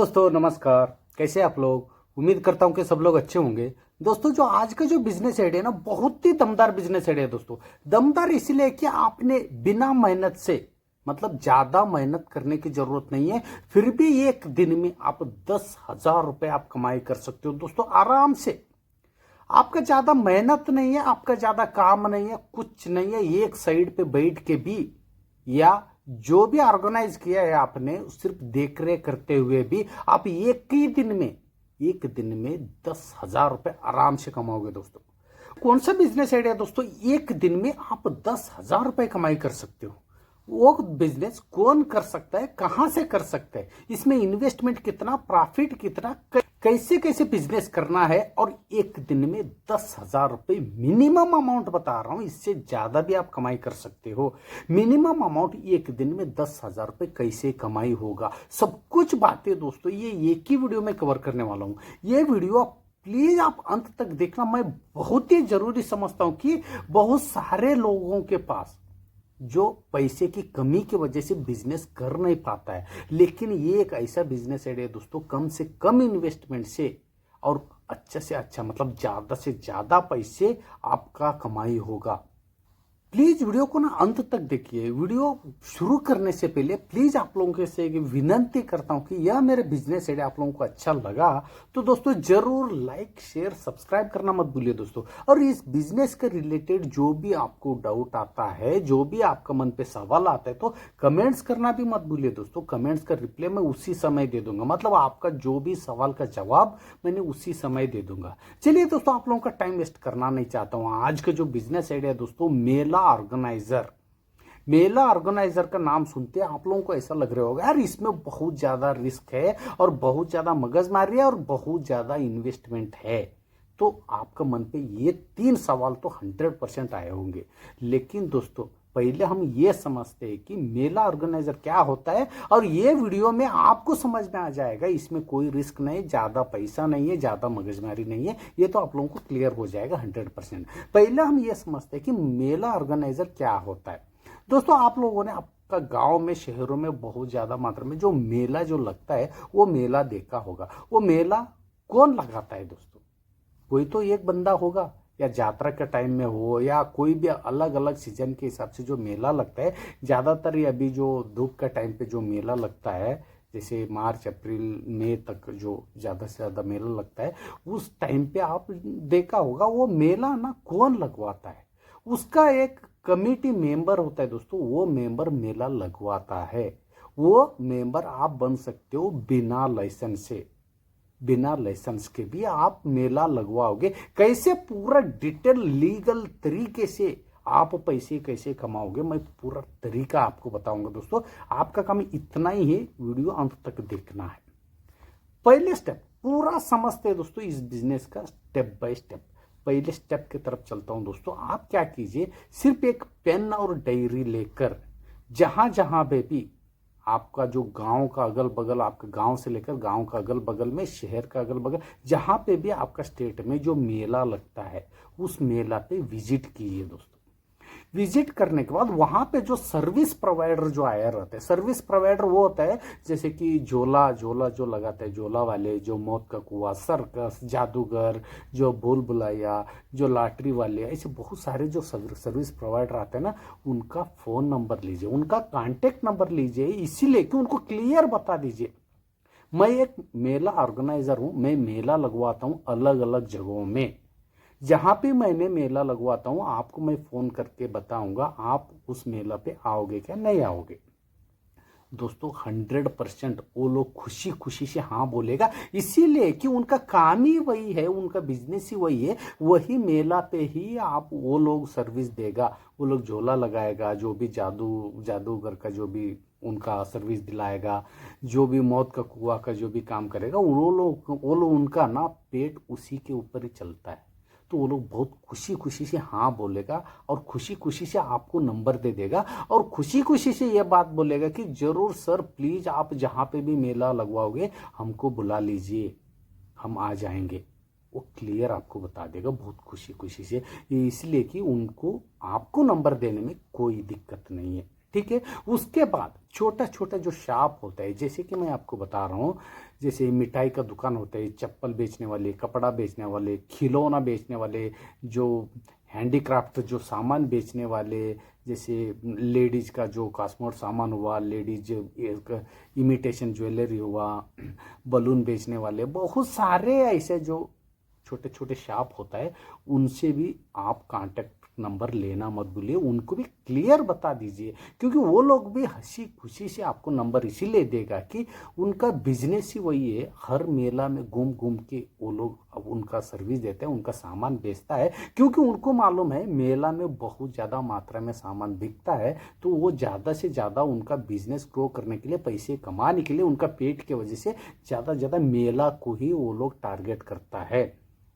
दोस्तों, नमस्कार। कैसे आप लोग? उम्मीद करता हूं कि सब लोग अच्छे होंगे। दोस्तों, जो आज का जो बिजनेस आइडिया है ना, बहुत ही दमदार बिजनेस आइडिया है दोस्तों। दमदार इसलिए कि आपने बिना मेहनत से, मतलब ज्यादा मेहनत करने की जरूरत नहीं है, फिर भी एक दिन में आप 10,000 रुपए आप कमाई कर सकते हो दोस्तों, आराम से। आपका ज्यादा मेहनत नहीं है, आपका ज्यादा काम नहीं है, कुछ नहीं है। एक साइड पे बैठ के भी, या जो भी ऑर्गेनाइज किया है आपने, सिर्फ देख रेख करते हुए भी आप एक दिन में 10,000 रुपए आराम से कमाओगे दोस्तों। कौन सा बिजनेस आइडिया दोस्तों, एक दिन में आप 10,000 रुपए कमाई कर सकते हो? वो बिजनेस कौन कर सकता है, कहां से कर सकता है, इसमें इन्वेस्टमेंट कितना, प्रॉफिट कितना, कैसे कैसे बिजनेस करना है, और एक दिन में 10,000 रुपए मिनिमम अमाउंट बता रहा हूं, इससे ज्यादा भी आप कमाई कर सकते हो। मिनिमम अमाउंट एक दिन में 10,000 रुपए कैसे कमाई होगा, सब कुछ बातें दोस्तों ये एक ही वीडियो में कवर करने वाला हूं। ये वीडियो प्लीज आप अंत तक देखना, मैं बहुत ही जरूरी समझता हूं कि बहुत सारे लोगों के पास जो पैसे की कमी की वजह से बिजनेस कर नहीं पाता है, लेकिन ये एक ऐसा बिजनेस आइडिया दोस्तों, कम से कम इन्वेस्टमेंट से और अच्छा से अच्छा, मतलब ज्यादा से ज्यादा पैसे आपका कमाई होगा। प्लीज वीडियो को ना अंत तक देखिए। वीडियो शुरू करने से पहले प्लीज आप लोगों से एक विनंती करता हूं कि यह मेरे बिजनेस आइडिया आप लोगों को अच्छा लगा तो दोस्तों जरूर लाइक शेयर सब्सक्राइब करना मत भूलिए दोस्तों। और इस बिजनेस के रिलेटेड जो भी आपको डाउट आता है, जो भी आपका मन पे सवाल आता है, तो कमेंट्स करना भी मत भूलिए दोस्तों। कमेंट्स का रिप्लाई मैं उसी समय दे दूंगा, मतलब आपका जो भी सवाल का जवाब मैंने उसी समय दे दूंगा। चलिए दोस्तों, आप लोगों का टाइम वेस्ट करना नहीं चाहता हूं। आज का जो बिजनेस आइडिया दोस्तों, मेला ऑर्गेनाइजर। मेला ऑर्गेनाइजर का नाम सुनते आप लोगों को ऐसा लग रहा होगा यार इसमें बहुत ज्यादा रिस्क है और बहुत ज्यादा मगजमारी है और बहुत ज्यादा इन्वेस्टमेंट है। तो आपका मन पे ये 3 सवाल तो 100% आए होंगे। लेकिन दोस्तों, पहले हम ये समझते हैं कि मेला ऑर्गेनाइजर क्या होता है, और ये वीडियो में आपको समझ में आ जाएगा। इसमें कोई रिस्क नहीं, ज्यादा पैसा नहीं है, ज्यादा मगजमारी नहीं है, ये तो आप लोगों को क्लियर हो जाएगा 100%। पहले हम ये समझते हैं कि मेला ऑर्गेनाइजर क्या होता है। दोस्तों, आप लोगों ने आपका गांव में, शहरों में बहुत ज्यादा मात्रा में जो मेला जो लगता है, वो मेला देखा होगा। वो मेला कौन लगाता है दोस्तों? कोई तो एक बंदा होगा, या यात्रा के टाइम में हो, या कोई भी अलग अलग सीजन के हिसाब से जो मेला लगता है। ज्यादातर ये अभी जो धूप का टाइम पे जो मेला लगता है, जैसे मार्च अप्रैल मई तक जो ज्यादा से ज्यादा मेला लगता है, उस टाइम पे आप देखा होगा वो मेला ना कौन लगवाता है। उसका एक कमिटी मेंबर होता है दोस्तों, वो मेंबर मेला लगवाता है। वो मेंबर आप बन सकते हो बिना लाइसेंस से। बिना लाइसेंस के भी आप मेला लगवाओगे। कैसे, पूरा डिटेल लीगल तरीके से आप पैसे कैसे कमाओगे, मैं पूरा तरीका आपको बताऊंगा दोस्तों। आपका काम इतना ही है, वीडियो अंत तक देखना है। पहले स्टेप पूरा समझते हैं दोस्तों इस बिजनेस का, स्टेप बाय स्टेप। पहले स्टेप की तरफ चलता हूं दोस्तों। आप क्या कीजिए, सिर्फ एक पेन और डायरी लेकर जहां जहां पे भी आपका जो गांव का अगल बगल, आपका गांव से लेकर गांव का अगल बगल में, शहर का अगल बगल, जहां पे भी आपका स्टेट में जो मेला लगता है, उस मेला पे विजिट कीजिए दोस्तों। विजिट करने के बाद वहां पे जो सर्विस प्रोवाइडर जो आया रहते हैं, सर्विस प्रोवाइडर वो होता है जैसे कि झोला झोला जो लगाते हैं, झोला वाले, जो मौत का कुआं, सर्कस, जादूगर, जो भूल भुलैया, जो लॉटरी वाले, ऐसे बहुत सारे जो सर्विस प्रोवाइडर आते हैं ना, उनका फोन नंबर लीजिए, उनका कॉन्टेक्ट नंबर लीजिए, इसीलिए कि उनको क्लियर बता दीजिए, मैं एक मेला ऑर्गेनाइजर हूं, मैं मेला लगवाता हूं अलग अलग जगहों में। जहां पे मैंने मेला लगवाता हूं, आपको मैं फोन करके बताऊंगा, आप उस मेला पे आओगे क्या, नहीं आओगे। दोस्तों 100% वो लोग खुशी खुशी से हाँ बोलेगा, इसीलिए कि उनका काम ही वही है, उनका बिजनेस ही वही है। वही मेला पे ही आप वो लोग सर्विस देगा, वो लोग झोला लगाएगा, जो भी जादूगर का जो भी उनका सर्विस दिलाएगा, जो भी मौत का कुआं का जो भी काम करेगा, वो लोग उनका ना पेट उसी के ऊपर ही चलता है। तो वो लोग बहुत खुशी खुशी से हाँ बोलेगा, और खुशी खुशी से आपको नंबर दे देगा, और खुशी खुशी से ये बात बोलेगा कि जरूर सर, प्लीज आप जहां पे भी मेला लगवाओगे हमको बुला लीजिए, हम आ जाएंगे। वो क्लियर आपको बता देगा बहुत खुशी खुशी से, इसलिए कि उनको आपको नंबर देने में कोई दिक्कत नहीं है। ठीक है। उसके बाद छोटा छोटा जो शॉप होता है, जैसे कि मैं आपको बता रहा हूँ, जैसे मिठाई का दुकान होता है, चप्पल बेचने वाले, कपड़ा बेचने वाले, खिलौना बेचने वाले, जो हैंडीक्राफ्ट जो सामान बेचने वाले, जैसे लेडीज का जो कॉस्मेटिक सामान हुआ, लेडीज इमिटेशन ज्वेलरी हुआ, बलून बेचने वाले, बहुत सारे ऐसे जो छोटे छोटे शॉप होता है, उनसे भी आप कांटेक्ट नंबर लेना मत भूलिए, उनको भी क्लियर बता दीजिए, क्योंकि वो लोग भी हंसी खुशी से आपको नंबर इसीलिए देगा कि उनका बिजनेस ही वही है, हर मेला में घूम घूम के वो लोग अब उनका सर्विस देते हैं, उनका सामान बेचता है, क्योंकि उनको मालूम है मेला में बहुत ज़्यादा मात्रा में सामान बिकता है, तो वो ज़्यादा से ज़्यादा उनका बिजनेस ग्रो करने के लिए, पैसे कमाने के लिए, उनका पेट की वजह से ज़्यादा ज़्यादा मेला को ही वो लोग टारगेट करता है।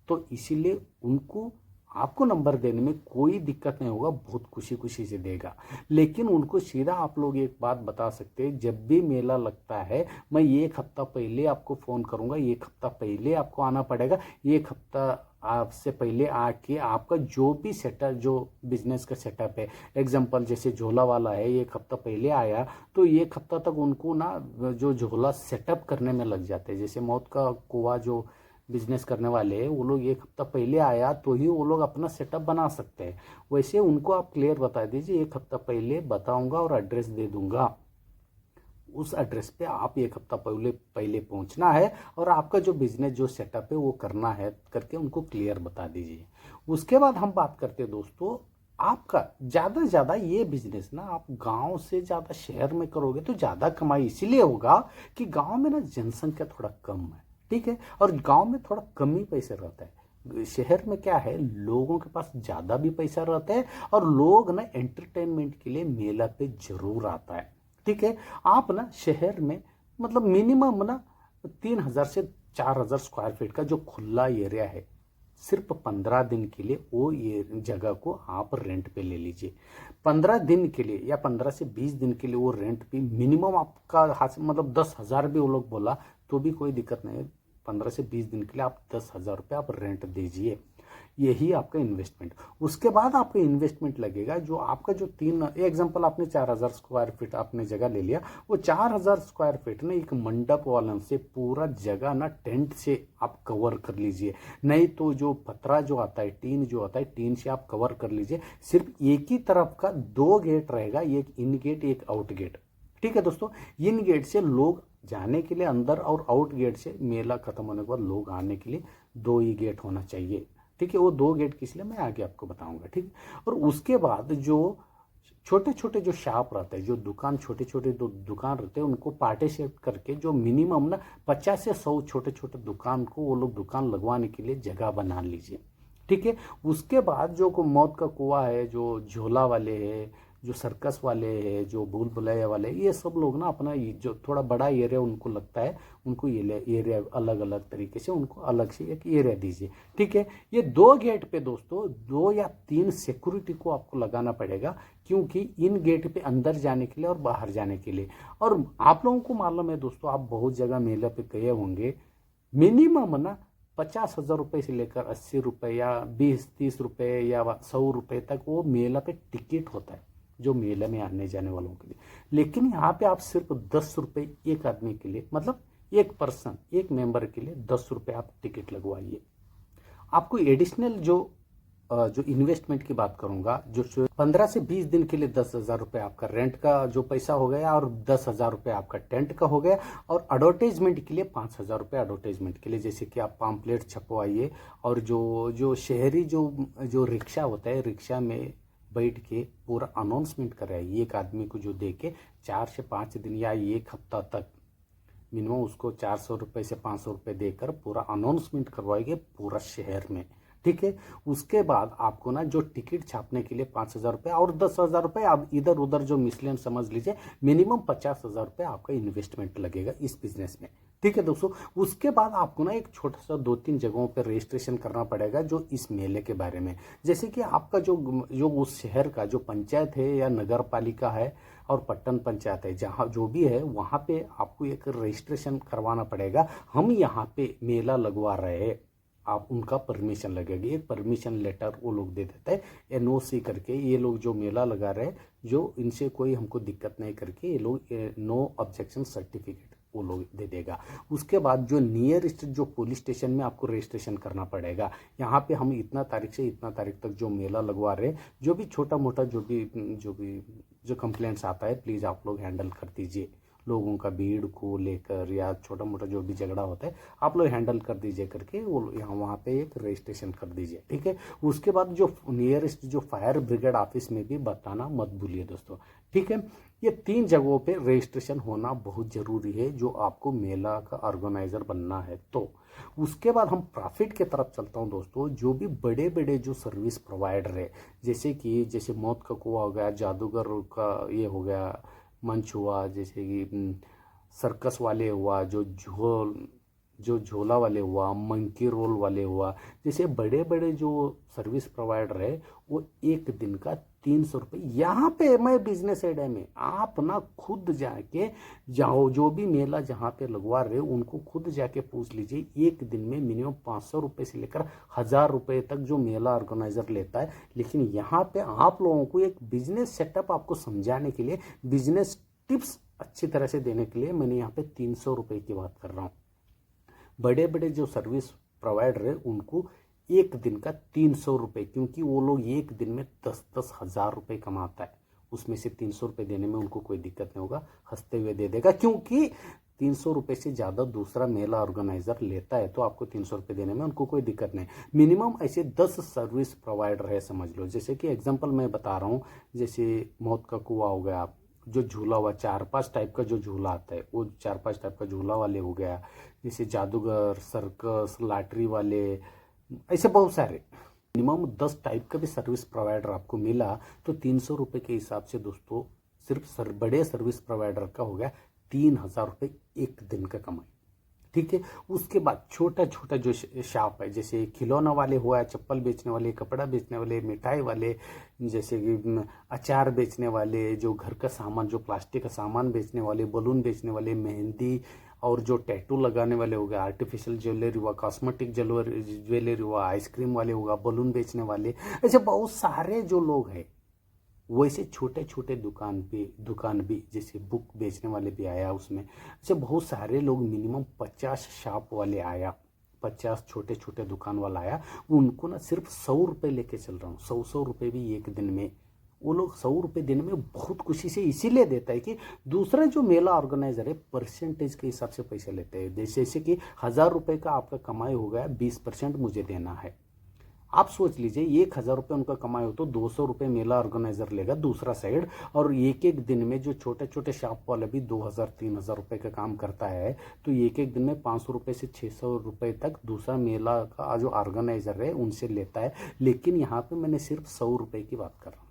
तो इसीलिए उनको आपको नंबर देने में कोई दिक्कत नहीं होगा, बहुत खुशी खुशी से देगा। लेकिन उनको सीधा आप लोग एक बात बता सकते हैं, जब भी मेला लगता है मैं एक हफ्ता पहले आपको फ़ोन करूंगा, एक हफ्ता पहले आपको आना पड़ेगा, एक हफ्ता आपसे पहले आके आपका जो भी सेटअप, जो बिजनेस का सेटअप है, एग्जांपल जैसे झोला वाला है, एक हफ्ता पहले आया तो एक हफ्ता तक उनको ना जो झोला सेटअप करने में लग जाते हैं। जैसे मौत का कुआं जो बिजनेस करने वाले हैं, वो लोग एक हफ्ता पहले आया तो ही वो लोग अपना सेटअप बना सकते हैं। वैसे उनको आप क्लियर बता दीजिए, एक हफ्ता पहले बताऊंगा और एड्रेस दे दूंगा, उस एड्रेस पे आप एक हफ्ता पहले पहले पहुंचना है और आपका जो बिजनेस जो सेटअप है वो करना है करके उनको क्लियर बता दीजिए। उसके बाद हम बात करते हैं दोस्तों, आपका ज़्यादा से ज़्यादा ये बिजनेस ना आप गांव से ज़्यादा शहर में करोगे तो ज़्यादा कमाई इसीलिए होगा कि गांव में ना जनसंख्या थोड़ा कम है, ठीक है, और गांव में थोड़ा कम ही पैसे रहता है। शहर में क्या है, लोगों के पास ज़्यादा भी पैसा रहता है और लोग ना एंटरटेनमेंट के लिए मेला पे जरूर आता है, ठीक है। आप ना शहर में मतलब मिनिमम ना 3,000 से 4,000 स्क्वायर फीट का जो खुला एरिया है, सिर्फ 15 दिन के लिए वो ये जगह को आप रेंट पे ले लीजिए। 15 दिन के लिए या 15 से 20 दिन के लिए वो रेंट पे मिनिमम आपका हाथ मतलब 10,000 भी वो लोग बोला तो भी कोई दिक्कत नहीं है। 15 से 20 दिन के लिए आप 10,000 रुपये आप रेंट दीजिए, यही आपका इन्वेस्टमेंट। उसके बाद आपका इन्वेस्टमेंट लगेगा जो आपका जो एग्जांपल आपने 4,000 स्क्वायर फीट आपने जगह ले लिया, वो 4,000 स्क्वायर फीट ने एक मंडप वालन से पूरा जगह ना टेंट से आप कवर कर लीजिए, नहीं तो जो पतरा जो आता है, टीन जो आता है, टीन से आप कवर कर लीजिए। सिर्फ एक ही तरफ का 2 गेट रहेगा, एक इन गेट एक आउट गेट, ठीक है दोस्तों। इन गेट से लोग जाने के लिए अंदर और आउट गेट से मेला खत्म होने के बाद लोग आने के लिए 2 ही गेट होना चाहिए, ठीक है। वो 2 गेट किस लिए मैं आगे आपको बताऊंगा, ठीक। और उसके बाद जो छोटे छोटे जो शॉप रहते हैं, जो दुकान छोटे छोटे दुकान रहते हैं, उनको पार्टीशेट करके जो मिनिमम ना 50 से 100 छोटे छोटे दुकान को वो लोग दुकान लगवाने के लिए जगह बना लीजिए, ठीक है। उसके बाद जो मौत का कुआं है, जो झोला वाले है, जो सर्कस वाले हैं, जो भूल भुलैया वाले, ये सब लोग ना अपना जो थोड़ा बड़ा एरिया उनको लगता है, उनको ये एरिया अलग अलग तरीके से उनको अलग से एक एरिया दीजिए, ठीक है। ये 2 गेट पे दोस्तों 2 या 3 सिक्योरिटी को आपको लगाना पड़ेगा, क्योंकि इन गेट पे अंदर जाने के लिए और बाहर जाने के लिए। और आप लोगों को मालूम है दोस्तों, आप बहुत जगह मेले पे गए होंगे, मिनिमम ना 50,000 रुपये से लेकर 80 रुपये या 20-30 रुपये या 100 रुपये तक वो मेला पे टिकट होता है जो मेले में आने जाने वालों के लिए। लेकिन यहाँ पे आप सिर्फ 10 रुपये एक आदमी के लिए, मतलब एक पर्सन एक मेंबर के लिए 10 रुपये आप टिकट लगवाइए। आपको एडिशनल जो इन्वेस्टमेंट की बात करूंगा, जो 15 से 20 दिन के लिए 10,000 रुपये आपका रेंट का जो पैसा हो गया और 10,000 रुपये आपका टेंट का हो गया, और एडवर्टाइजमेंट के लिए 5,000 रुपये एडवर्टाइजमेंट के लिए, जैसे कि आप पम्पलेट छपवाइए, और जो शहरी जो रिक्शा होता है, रिक्शा में बैठ के पूरा अनाउंसमेंट कराइए, एक आदमी को जो दे के 4 से 5 दिन या एक हफ्ता तक मिनिमम उसको 400 रुपये से 500 रुपये देकर पूरा अनाउंसमेंट करवाएंगे पूरा शहर में, ठीक है। उसके बाद आपको ना जो टिकट छापने के लिए 5,000 रुपये और 10,000 रुपये आप इधर उधर जो मिसलेन समझ लीजिए, मिनिमम 50,000 रुपये आपका इन्वेस्टमेंट लगेगा इस बिजनेस में, ठीक है दोस्तों। उसके बाद आपको ना एक छोटा सा 2-3 जगहों पर रजिस्ट्रेशन करना पड़ेगा जो इस मेले के बारे में, जैसे कि आपका जो उस शहर का जो पंचायत है या नगर पालिका है और पट्टन पंचायत है, जहाँ जो भी है वहाँ पे आपको एक रजिस्ट्रेशन करवाना पड़ेगा, हम यहाँ पे मेला लगवा रहे हैं, आप उनका परमिशन लगेगी, एक परमिशन लेटर वो लोग दे देते हैं एनओसी करके। ये लोग जो मेला लगा रहे हैं, जो इनसे कोई हमको दिक्कत नहीं करके, ये लोग नो ऑब्जेक्शन सर्टिफिकेट वो लोग दे देगा। उसके बाद जो नियरेस्ट जो पुलिस स्टेशन में आपको रजिस्ट्रेशन करना पड़ेगा, यहाँ पे हम इतना तारीख से इतना तारीख तक जो मेला लगवा रहे हैं, जो भी छोटा मोटा जो कंप्लेंट्स आता है, प्लीज़ आप लोग हैंडल कर दीजिए। लोगों का भीड़ को लेकर या छोटा मोटा जो भी झगड़ा होता है, आप लोग हैंडल कर दीजिए करके वो यहाँ वहाँ पे एक रजिस्ट्रेशन कर दीजिए, ठीक है। उसके बाद जो नियरेस्ट जो फायर ब्रिगेड ऑफिस में भी बताना मत भूलिए दोस्तों, ठीक है। ये 3 जगहों पे रजिस्ट्रेशन होना बहुत ज़रूरी है जो आपको मेला का ऑर्गेनाइजर बनना है। तो उसके बाद हम प्रॉफिट की तरफ चलता हूँ दोस्तों। जो भी बड़े बड़े जो सर्विस प्रोवाइडर है, जैसे मौत का कुआं हो गया, जादूगर का ये हो गया मंच हुआ, जैसे कि सर्कस वाले हुआ, जो झोला वाले हुआ, मंकी रोल वाले हुआ, जैसे बड़े बड़े जो सर्विस प्रोवाइडर है, वो एक दिन का 300 रुपये। यहाँ पे मैं बिजनेस आइडिया में आप ना खुद जाके जाओ, जो भी मेला जहाँ पे लगवा रहे हो उनको खुद जाके पूछ लीजिए, एक दिन में मिनिमम 500 रुपये से लेकर 1000 रुपये तक जो मेला ऑर्गेनाइजर लेता है। लेकिन यहाँ पे आप लोगों को एक बिजनेस सेटअप आपको समझाने के लिए, बिजनेस टिप्स अच्छी तरह से देने के लिए मैंने यहाँ पे 300 रुपये की बात कर रहा हूँ। बड़े बड़े जो सर्विस प्रोवाइडर है उनको एक दिन का 300 रुपये, क्योंकि वो लोग एक दिन में 10-10 हज़ार रुपये कमाता है, उसमें से 300 रुपये देने में उनको कोई दिक्कत नहीं होगा, हंसते हुए दे देगा। क्योंकि 300 रुपये से ज़्यादा दूसरा मेला ऑर्गेनाइजर लेता है, तो आपको 300 रुपये देने में उनको कोई दिक्कत नहीं। मिनिमम ऐसे 10 सर्विस प्रोवाइडर है समझ लो। जैसे कि एग्जांपल मैं बता रहा हूँ, जैसे मौत का कुआं हो गया, जो झूला हुआ 4-5 टाइप का जो झूला आता है, वो 4-5 टाइप का झूला वाले हो गया, जैसे जादूगर, सर्कस, लॉटरी वाले, ऐसे बहुत सारे। मिनिमम 10 टाइप का भी सर्विस प्रोवाइडर आपको मिला तो 300 रुपये के हिसाब से दोस्तों सिर्फ बड़े सर्विस प्रोवाइडर का हो गया 3000 रुपये एक दिन का कमाई, ठीक है। उसके बाद छोटा छोटा जो शॉप है, जैसे खिलौना वाले हुआ, चप्पल बेचने वाले, कपड़ा बेचने वाले, मिठाई वाले, जैसे कि अचार बेचने वाले, जो घर का सामान, जो प्लास्टिक का सामान बेचने वाले, बलून बेचने वाले, मेहंदी और जो टैटू लगाने वाले हो गए, आर्टिफिशियल ज्वेलरी हुआ, कॉस्मेटिक ज्वेलरी हुआ, आइसक्रीम वाले हुआ, बलून बेचने वाले, ऐसे बहुत सारे जो लोग हैं। वैसे छोटे छोटे दुकान भी जैसे बुक बेचने वाले भी आया उसमें, ऐसे बहुत सारे लोग, मिनिमम 50 शॉप वाले आया, 50 छोटे छोटे दुकान वाला आया। उनको ना सिर्फ 100 रुपये लेके चल रहा हूँ, 100 रुपये भी एक दिन में। वो लोग 100 रुपये दिन में बहुत खुशी से इसीलिए देता है कि दूसरा जो मेला ऑर्गेनाइजर है परसेंटेज के हिसाब से पैसे लेते हैं। जैसे कि 1000 रुपये का आपका कमाई हो गया, 20% मुझे देना है। आप सोच लीजिए 1000 रुपये उनका कमाई हो तो 200 रुपये मेला ऑर्गेनाइजर लेगा दूसरा साइड, और एक एक दिन में जो छोटे छोटे शॉप वाला भी 2000-3000 रुपये का काम करता है, तो एक एक दिन में 500 रुपये से 600 रुपये तक दूसरा मेला का जो ऑर्गेनाइजर है उनसे लेता है। लेकिन यहाँ पे मैंने सिर्फ 100 रुपये की बात कर रहा हूँ।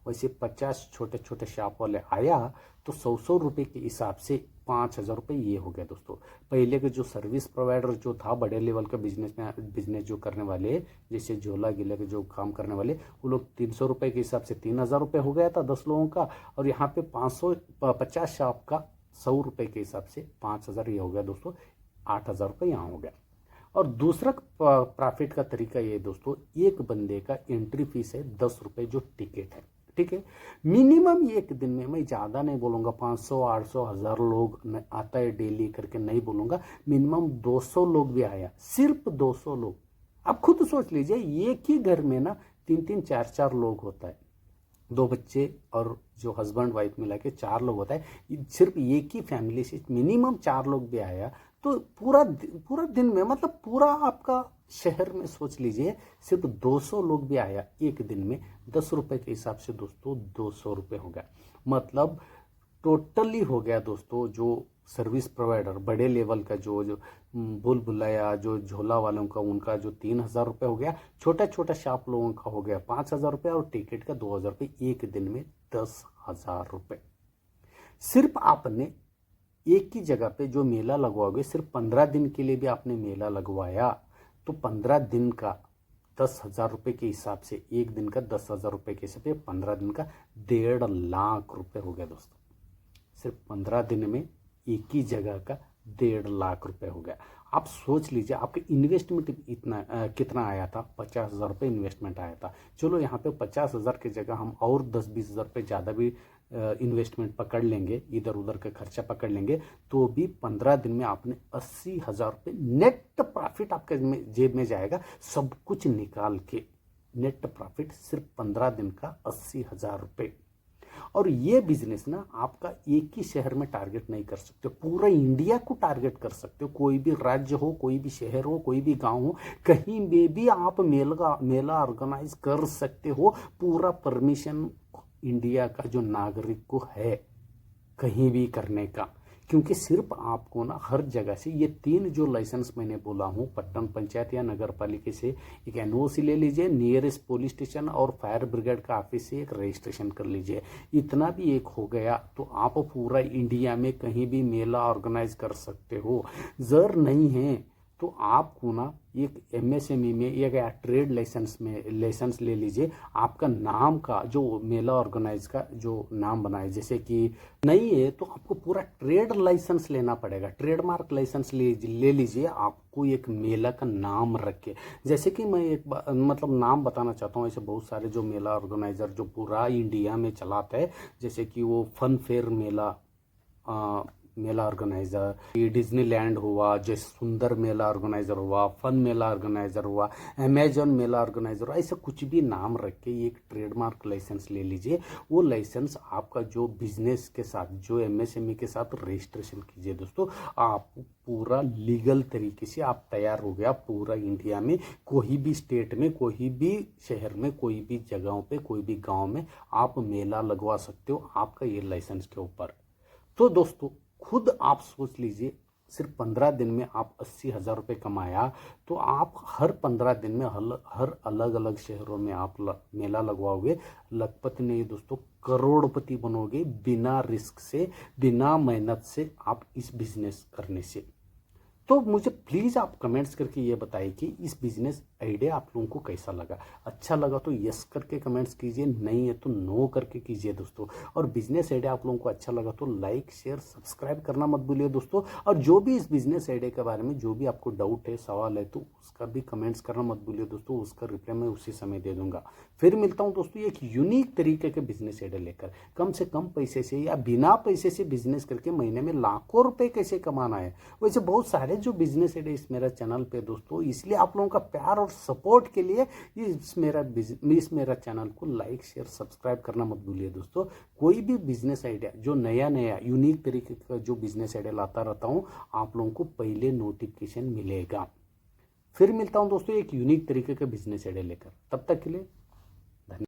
वैसे 50 छोटे छोटे शॉप वाले आया तो 100 रुपये के हिसाब से 5000 रुपये ये हो गया दोस्तों। पहले के जो सर्विस प्रोवाइडर जो था, बड़े लेवल का बिजनेस जो करने वाले, जैसे झोला गिला के जो काम करने वाले, वो लोग 300 रुपये के हिसाब से 3000 रुपये हो गया था 10 लोगों का। और यहाँ पे 550 शॉप का 100 रुपये के हिसाब से 5000 ये हो गया दोस्तों, 8000 रुपये यहाँ हो गया। और दूसरा प्रॉफिट का तरीका ये दोस्तों, एक बंदे का एंट्री फीस है 10 रुपये जो टिकट है, ठीक है। मिनिमम एक दिन में, मैं ज़्यादा नहीं बोलूँगा, 500, 800, 1000 लोग आता है डेली करके नहीं बोलूँगा, मिनिमम 200 लोग भी आया, सिर्फ 200 लोग। आप खुद सोच लीजिए, एक ही घर में ना 3-3, 4-4 लोग होता है, 2 बच्चे और जो हस्बैंड वाइफ मिला के 4 लोग होता है। सिर्फ एक ही फैमिली से मिनिमम 4 लोग भी आया तो पूरा दिन में, मतलब पूरा आपका शहर में सोच लीजिए सिर्फ 200 लोग भी आया एक दिन में, 10 रुपये के हिसाब से दोस्तों 200 रुपये हो गया। मतलब टोटली हो गया दोस्तों, जो सर्विस प्रोवाइडर बड़े लेवल का जो भूल भुलैया, जो झोला वालों का, उनका जो 3000 रुपये हो गया, छोटा छोटा शॉप लोगों का हो गया 5000 रुपये, और टिकट का 2000 रुपये, एक दिन में 10,000 रुपये। सिर्फ आपने एक ही जगह पे जो मेला लगवाओगे, सिर्फ 15 दिन के लिए भी आपने मेला लगवाया तो 15 दिन का 10,000 रुपये के हिसाब से, एक दिन का 10,000 रुपये के हिसाब से 15 दिन का 1.5 लाख रुपये हो गया दोस्तों। सिर्फ 15 दिन में एक ही जगह का 1.5 लाख रुपये हो गया। आप सोच लीजिए आपके इन्वेस्टमेंट इतना कितना आया था, 50,000 रुपये इन्वेस्टमेंट आया था। चलो यहाँ पे 50,000 की जगह हम और 10-20,000 रुपये ज़्यादा भी इन्वेस्टमेंट पकड़ लेंगे, इधर उधर का खर्चा पकड़ लेंगे, तो भी 15 दिन में आपने 80,000 रुपये नेट प्रॉफिट आपके जेब में जाएगा। सब कुछ निकाल के नेट प्रॉफिट सिर्फ 15 दिन का 80,000 रुपये। और ये बिजनेस ना आपका एक ही शहर में टारगेट नहीं कर सकते, पूरा इंडिया को टारगेट कर सकते हो। कोई भी राज्य हो, कोई भी शहर हो, कोई भी गांव हो, कहीं में भी आप मेला ऑर्गेनाइज कर सकते हो। पूरा परमिशन इंडिया का जो नागरिक को है कहीं भी करने का, क्योंकि सिर्फ आपको ना हर जगह से ये 3 जो लाइसेंस मैंने बोला हूँ, पट्टन पंचायत या नगर पालिका से एक एनओसी ले लीजिए, नियरेस्ट पुलिस स्टेशन और फायर ब्रिगेड का ऑफिस से एक रजिस्ट्रेशन कर लीजिए। इतना भी एक हो गया तो आप पूरा इंडिया में कहीं भी मेला ऑर्गेनाइज कर सकते हो। जर नहीं है तो आपको ना एक एमएसएमई में या ट्रेड लाइसेंस ले लीजिए। आपका नाम का जो मेला ऑर्गेनाइज का जो नाम बनाए, जैसे कि नहीं है तो आपको पूरा ट्रेड लाइसेंस लेना पड़ेगा, ट्रेडमार्क लाइसेंस ले लीजिए। आपको एक मेला का नाम रखे, जैसे कि मैं एक मतलब नाम बताना चाहता हूँ। ऐसे बहुत सारे जो मेला ऑर्गेनाइजर जो पूरा इंडिया में चलाते हैं, जैसे कि वो फन फेयर मेला ऑर्गेनाइजर, ये डिज्नीलैंड हुआ, जैसे सुंदर मेला ऑर्गेनाइजर हुआ, फन मेला ऑर्गेनाइजर हुआ, अमेजन मेला ऑर्गेनाइजर हुआ, ऐसा कुछ भी नाम रख के एक ट्रेडमार्क लाइसेंस ले लीजिए। वो लाइसेंस आपका जो बिजनेस के साथ, जो एमएसएमई के साथ रजिस्ट्रेशन कीजिए दोस्तों। आप पूरा लीगल तरीके से आप तैयार हो गया। पूरा इंडिया में कोई भी स्टेट में, कोई भी शहर में, कोई भी जगहों पे, कोई भी गांव में आप मेला लगवा सकते हो आपका ये लाइसेंस के ऊपर। तो दोस्तों खुद आप सोच लीजिए, सिर्फ 15 दिन में आप 80,000 रुपये कमाया, तो आप हर 15 दिन में हर अलग अलग शहरों में आप मेला लगवाओगे। लखपति नहीं दोस्तों, करोड़पति बनोगे बिना रिस्क से, बिना मेहनत से, आप इस बिजनेस करने से। तो मुझे प्लीज़ आप कमेंट्स करके ये बताइए कि इस बिजनेस आइडिया आप लोगों को कैसा लगा। अच्छा लगा तो यस करके कमेंट्स कीजिए, नहीं है तो नो करके कीजिए दोस्तों। और बिजनेस आइडिया आप लोगों को अच्छा लगा तो लाइक शेयर सब्सक्राइब करना मत भूलिए दोस्तों। और जो भी इस बिजनेस आइडिया के बारे में जो भी आपको डाउट है, सवाल है, तो उसका भी कमेंट्स करना मत भूलिए दोस्तों। उसका रिप्लाई मैं उसी समय दे दूंगा। फिर मिलता हूँ दोस्तों एक यूनिक तरीके के बिजनेस आइडिया लेकर। कम से कम पैसे से या बिना पैसे से बिजनेस करके महीने में लाखों रुपए कैसे कमाना है, वैसे बहुत सारे जो बिजनेस आइडिया इस मेरा चैनल पे दोस्तों। इसलिए आप लोगों का प्यार और सपोर्ट के लिए इस मेरा चैनल को लाइक शेयर सब्सक्राइब करना मत भूलिए दोस्तों। कोई भी बिजनेस आइडिया जो नया यूनिक तरीके का जो बिजनेस आइडिया लाता रहता हूँ, आप लोगों को पहले नोटिफिकेशन मिलेगा। फिर मिलता हूँ दोस्तों एक यूनिक तरीके का बिजनेस आइडिया लेकर। तब तक के लिए